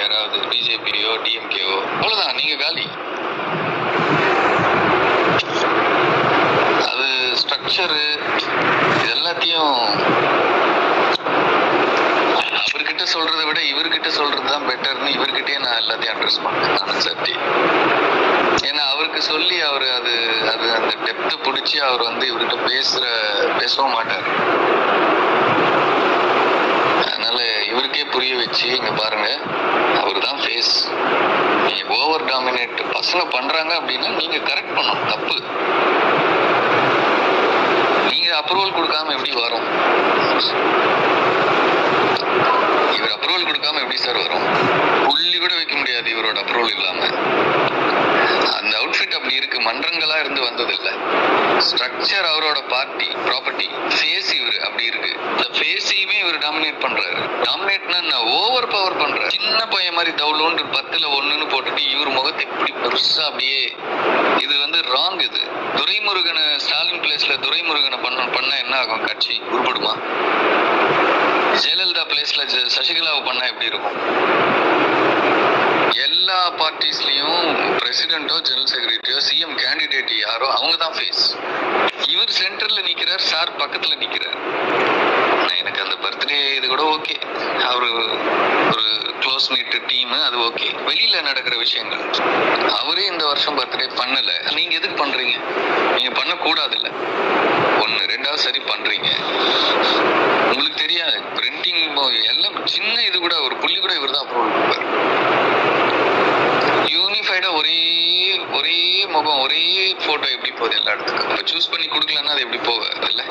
யாராவது பிஜேபியோ டிஎம்கேவோ அவ்வளவுதான், நீங்க காலி. அது ஸ்ட்ரக்சரு இது எல்லாத்தையும் அவர்கிட்ட சொல்றதை விட இவர்கிட்ட சொல்றதுதான் பெட்டர்னு இவர்கிட்டயே நான் எல்லாத்தையும் அட்ரஸ் பண்ணேன் நானும் சத்தி. ஏன்னா அவருக்கு சொல்லி அவர் அது அது அந்த டெப்த் பிடிச்சி அவர் வந்து இவர்கிட்ட பேசவும் மாட்டார். அதனால இவருக்கே புரிய வச்சு இங்க பாருங்க, அவர் தான் ஃபேஸ். நீங்க ஓவர் டாமினேட் பசங்க பண்றாங்க அப்படின்னா நீங்க கரெக்ட் பண்ணணும். தப்பு நீங்க அப்ரூவல் கொடுக்காம எப்படி வரும்? இவர் அப்ரூவல் கொடுக்காம எப்படி சார் வரும்? புள்ளி கூட வைக்க முடியாது இவரோட அப்ரூவல் இல்லாம. அந்த அவுட்ஃபிட் அப்படி இருக்கு. மன்றங்களா இருந்து வந்தது இல்ல. ஸ்ட்ரக்சர் அவரோட பார்ட்டி ப்ராப்பர்ட்டி ஃபேஸ் இவர் அப்படி இருக்கு. இந்த ஃபேஸையுமே இவர் டாமினேட் பண்றாரு. டாமினேட்னா ஓவர் பவர் பண்றாரு. சின்ன பையன் மாதிரி தவுளோன்று 10ல் 1ன்னு போட்டுட்டு இவர் முகத்தை இப்படி பெருசா அப்படியே. இது வந்து ராங். இது துரைமுருகனை ஸ்டாலின் பிளேஸ்ல துரைமுருகனை பண்ணா என்ன ஆகும்? கட்சி உருப்படுமா? ஜெயலலிதா பிளேஸ்ல சசிகலாவை பண்ணா எப்படி இருக்கும்? எல்லா பார்ட்டிஸ்லயும் பிரசிடென்ட்டோ ஜெனரல் செக்ரட்டரியோ சிஎம் கேண்டிடேட் யாரோ அவங்க தான் ஃபேஸ். இவர் சென்டர்ல நிக்கிறார், சார் பக்கத்துல நிக்கிறார். எனக்கு அந்த பர்த்டே இது கூட ஓகே, அவரு ஒரு க்ளோஸ் நீட் டீம், அது ஓகே. வெளியில நடக்கிற விஷயங்கள் அவரே இந்த வருஷம் பர்த்டே பண்ணல. நீங்க எதுக்கு பண்றீங்க? நீங்க பண்ண கூடாது இல்ல. ஒண்ணு. ரெண்டாவது சரி பண்றீங்க, உங்களுக்கு தெரியாது பிரிண்டிங் எல்லாம் சின்ன இது கூட ஒரு புள்ளி கூட இவர் தான் அப்ரூவல் கொடுப்பாரு. யூனிஃபைடா ஒரே முகம் ஒரே போட்டோ எப்படி போகுது எல்லா இடத்துக்கும்? சூஸ் பண்ணி கொடுக்கலன்னா அது எப்படி போகாது இல்ல?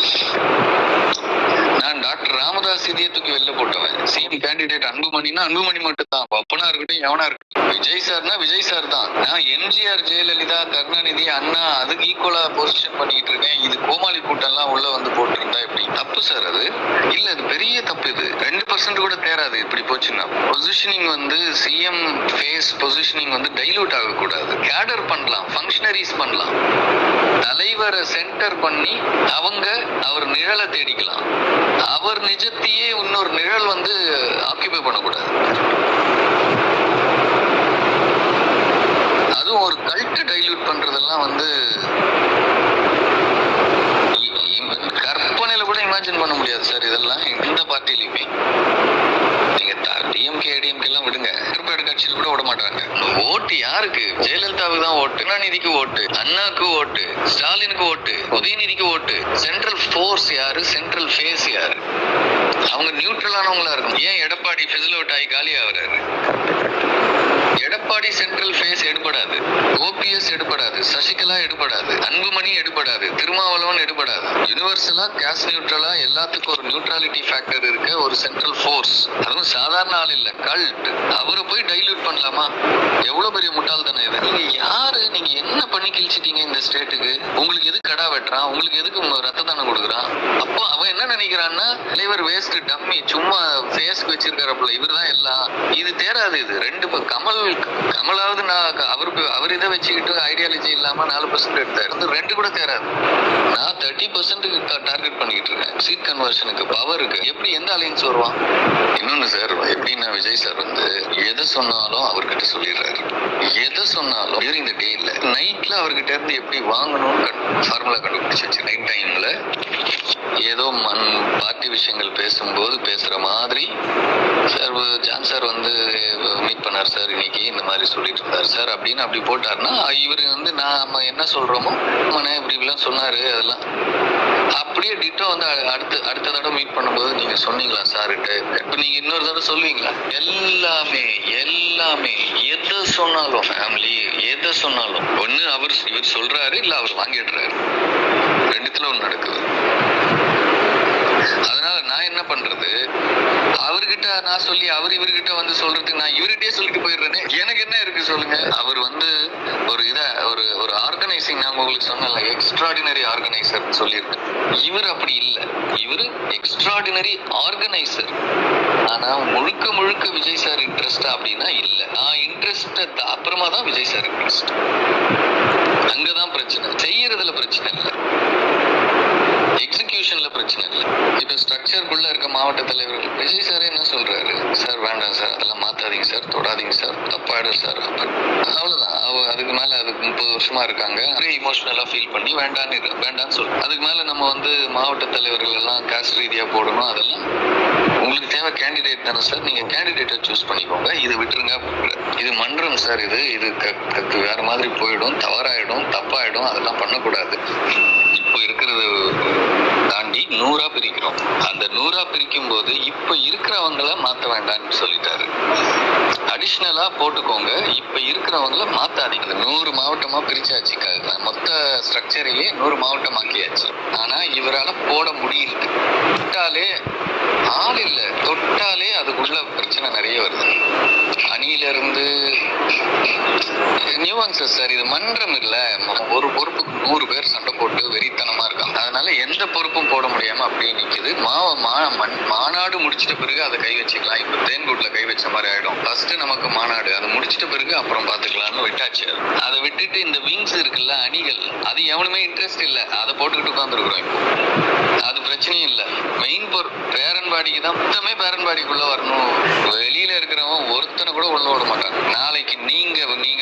நான் டாக்டர் ராமதாஸ் இதே தூக்கி வெளில போட்டவன். சிஎம் கேண்டிடேட் அன்புமணினா அன்புமணி மட்டும் தான். அப்பனா இருக்கட்டும் எவனா இருக்கட்டும். விஜய் சார்னா விஜய் சார் தான். நான் எம்ஜிஆர் ஜெயலலிதா கருணாநிதி அண்ணா அதுக்கு ஈக்குவலா பொசிஷன் பண்ணிட்டு இருக்கேன். இது கோமாளி கூட்டம் எல்லாம் உள்ள வந்து போட்டிருந்தா எப்படி? தப்பு சார் அது. இல்ல அது பெரிய தப்பு. இது 2% கூட தேராது இப்படி போச்சுன்னா. பொசிஷனிங் வந்து சிஎம் ஃபேஸ் பொசிஷனிங் வந்து டைலூட் ஆகக்கூடாது. கேடர் பண்ணலாம், ஃபங்க்ஷனரிஸ் பண்ணலாம். தலைவரை சென்டர் பண்ணி அவர் நிழலை தேடிக்கலாம். அவர் நிஜத்தையே இன்னொரு நிழல் வந்து ஆக்கிபை பண்ணக்கூடாது. அதுவும் ஒரு கல்ட் டைல்யூட் பண்றதெல்லாம் வந்து கற்பனையில கூட இமேஜின் பண்ண முடியாது சார். இதெல்லாம் எந்த பார்ட்டிலையுமே நீங்க டிஎம்கே ஏடிஎம்கே எல்லாம் விடுங்க, திருப்பாடு கட்சியில் கூட விட மாட்டாங்க. ஓட்டு யாருக்கு? ஜெயலலிதாவுக்கு தான் ஓட்டு, கருணாநிதிக்கு ஓட்டு, அண்ணாக்கு ஓட்டு, ஸ்டாலினுக்கு ஓட்டு, உதயநிதிக்கு ஓட்டு. சென்ட்ரல் ஃபோர்ஸ் யாரு? சென்ட்ரல் ஃபேஸ் யாரு? அவங்க நியூட்ரலானவங்களா இருக்கும். ஏன் எடப்பாடி ஃபிசில் அவுட் ஆகி காலி ஆகுறாரு? எடப்பாடி சென்ட்ரல் ஃபேஸ் எடுபடாது, ஓபிஎஸ் எடுபடாது, சசிகலா எடுபடாது, அன்புமணி எடுபடாது, திருமாவளவன் எடுபடாது. யூனிவர்சலா கேஸ் நியூட்ரலா எல்லாத்துக்கும் ஒரு நியூட்ராலிட்டி ஃபேக்டர் இருக்கு. ஒரு சென்ட்ரல் ஃபோர்ஸ், அதுவும் சாதாரண ஆள் இல்ல, கல்ட். அவரை போய் டைல்யூட் பண்ணலாமா? எவ்வளவு பெரிய முட்டாள்தானே இது. நீங்க யாரு? நீங்க என்ன பண்ணி கிழிச்சிட்டீங்க இந்த ஸ்டேட்டுக்கு? உங்களுக்கு எதுக்கு கடா வெட்டுறான்? உங்களுக்கு எதுக்கு ரத்த தானம் கொடுக்குறான்? அப்போ அவன் என்ன நினைக்கிறான்னா தலைவர் வேஸ்ட் டம்மி, சும்மா ஃபேஸ்க்கு வச்சிருக்காருல, இவர் தான் எல்லாம். இது தேராது. இது ரெண்டு கமலாவது நான் அவர் இதை வச்சுக்கிட்டு ஐடியாலஜி இல்லாம 4% எடுத்தாரு. 2 கூட தேராது. நான் 30% டார்கெட் பண்ணிட்டு இருக்கேன். சீட் கன்வர்ஷனுக்கு பவருக்கு எப்படி எந்த அலைன்ஸ் வருவான்? இன்னொன்னு சார், எப்படின்னா விஜய் சார் வந்து எதை சொன்னாலும் அவர்கிட்ட சொல்லிடுறாரு. எதை சொன்னாலும் டியூரிங் த டே இல்ல, நைட்ல அவர்கிட்ட இருந்து எப்படி வாங்கணும்னு ஃபார்முலா கண்டுபிடிச்சு வச்சு நைட் டைம்ல ஏதோ பார்ட்டி விஷயங்கள் பேசும்போது பேசுற மாதிரி சார் ஜான் சார் வந்து மீட் பண்ணார் சார் இன்னைக்கு, இந்த மாதிரி சொல்லிட்டு இருந்தார் சார் அப்படின்னு அப்படி போட்டாருன்னா இவரு வந்து நாம என்ன சொல்றோமோ இப்படி எல்லாம் சொன்னாரு அதெல்லாம் அப்படியே டிட்டோ வந்து அடுத்த தடவை மீட் பண்ணும்போது நீங்க சொன்னீங்களா சார்கிட்ட? இப்ப நீங்க இன்னொரு தடவை சொல்லுவீங்களா? எல்லாமே எதை சொன்னாலும் ஃபேமிலி எதை சொன்னாலும் ஒண்ணு இவர் சொல்றாரு, இல்ல அவர் வாங்கிடுறாரு. 2த்துல ஒண்ணு நடக்குது. அதனால நான் என்ன பண்றது? அவர்கிட்ட நான் சொல்லி அவர் இவர்கிட்ட வந்து சொல்றதுக்கு நான் இவர்கிட்டயே சொல்லிட்டு போயிடுறேனே. எனக்கு என்ன இருக்கு சொல்லுங்க? அவர் வந்து ஒரு ஆர்கனைசிங், நான் உங்களுக்கு சொன்னல எக்ஸ்ட்ராடினரி ஆர்கனைசர் சொல்லியிருக்கேன். இவர் அப்படி இல்ல, இவரு எக்ஸ்ட்ராடினரி ஆர்கனைசர். ஆனா முழுக்க விஜய் சார் இன்ட்ரெஸ்டா அப்படின்னா இல்ல. நான் இன்ட்ரெஸ்ட் அப்புறமா தான் விஜய் சார் இன்ட்ரெஸ்ட். அங்கதான் பிரச்சனை, செய்யறதுல பிரச்சனை இல்லை. எக்ஸிகியூஷன்ல பிரச்சனை இல்லை. இப்ப ஸ்ட்ரக்சருக்குள்ள இருக்க மாவட்ட தலைவர்கள் விஜய் சார் என்ன சொல்றாரு, சார் வேண்டாம் சார், அதெல்லாம் மாத்தாதீங்க சார், தொடாதீங்க சார், தப்பாயிடும் சார், அவ்வளவுதான். அதுக்கு மேல அதுக்கு 30 வருஷமா இருக்காங்க, இமோஷனலா ஃபீல் பண்ணி வேண்டான்னு சொல்லு. அதுக்கு மேல நம்ம மாவட்ட தலைவர்கள் எல்லாம் காஸ்ட் ரீதியா போடணும், அதெல்லாம் உங்களுக்கு தேவை கேண்டிடேட் தானே சார், நீங்க கேண்டிடேட்டை சூஸ் பண்ணிக்கோங்க, இது விட்டுருங்க. இது மன்றம் சார், இது வேற மாதிரி போயிடும், தவறாயிடும், தப்பாயிடும், அதெல்லாம் பண்ணக்கூடாது. இப்போ இருக்கிறது தாண்டி 100 பிரிக்கிறோம். அந்த 100 பிரிக்கும் போது இப்ப இருக்கிறவங்கள மாத்த வேண்டாம்னு சொல்லிட்டாரு. அடிஷனலா போட்டுக்கோங்க, இப்ப இருக்கிறவங்கள மாத்தாதீங்க. 100 மாவட்டமா பிரிச்சாச்சு, மொத்த ஸ்ட்ரக்சரையே 100 மாவட்டம் ஆக்கியாச்சு. ஆனா இவரால போட முடியல. தொட்டாலே ஆள் இல்ல, தொட்டாலே அதுக்குள்ள பிரச்சனை நிறைய வருது. அணியில இருந்து நியூவன்சஸ் சார், இது மன்றம் இல்ல, ஒரு பொறுப்புக்கு 100 பேர் சண்டை போட்டு வெறித்தனமா இருக்காங்க. அதனால எந்த பொறுப்பும் போட முடியாம அப்படியே நிக்குது. மாநாடு முடிச்சிட்ட பிறகு அதை கை வச்சுக்கலாம். இப்ப தேன்கூட்ல கை வச்ச மாதிரி ஆயிடும். ஃபர்ஸ்ட் நமக்கு மாநாடு, அதை முடிச்சிட்ட பிறகு அப்புறம் பாத்துக்கலாம்னு விட்டாச்சு. அதை விட்டுட்டு இந்த விங்ஸ் இருக்குல்ல, அணிகள், அது எவனுமே இன்ட்ரெஸ்ட் இல்ல, அதை போட்டுக்கிட்டு உட்காந்துருக்குறோம். இப்போ அது பிரச்சனையும் இல்ல. மெயின் பேரன்பாடிக்கு தான் மொத்தமே பேரன்பாடிக்குள்ள வரணும். வெளியில இருக்கிறவன் ஒருத்தனை கூட உள்ள விட மாட்டாங்க. நாளைக்கு நீங்க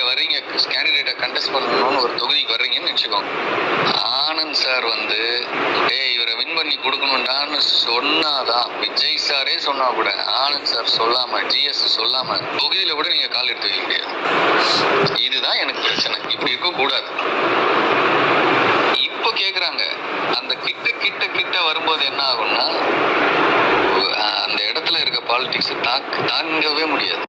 வர்றீங்க, கேண்டிடேட்டை கண்டெஸ்ட் பண்ணணும்னு ஒரு தொகுதிக்கு வர்றீங்கன்னு வச்சுக்கோங்க. ஆனந்த் சார் இவரை வின் பண்ணி கொடுக்கணும்டான்னு சொன்னாதான், விஜய் சாரே சொன்னா கூட ஆனந்த் சார் சொல்லாம, ஜிஎஸ் சொல்லாம தொகுதியில கூட நீங்க கால் எடுத்து வைக்க முடியாது. இதுதான் எனக்கு பிரச்சனை. இப்படி இருக்க கூடாது. இப்ப கேக்குறாங்க, அந்த கிட்ட வரும்போது என்ன ஆகும்னா, அந்த இடத்துல இருக்க பாலிடிக்ஸ் தாங்கவே முடியாது.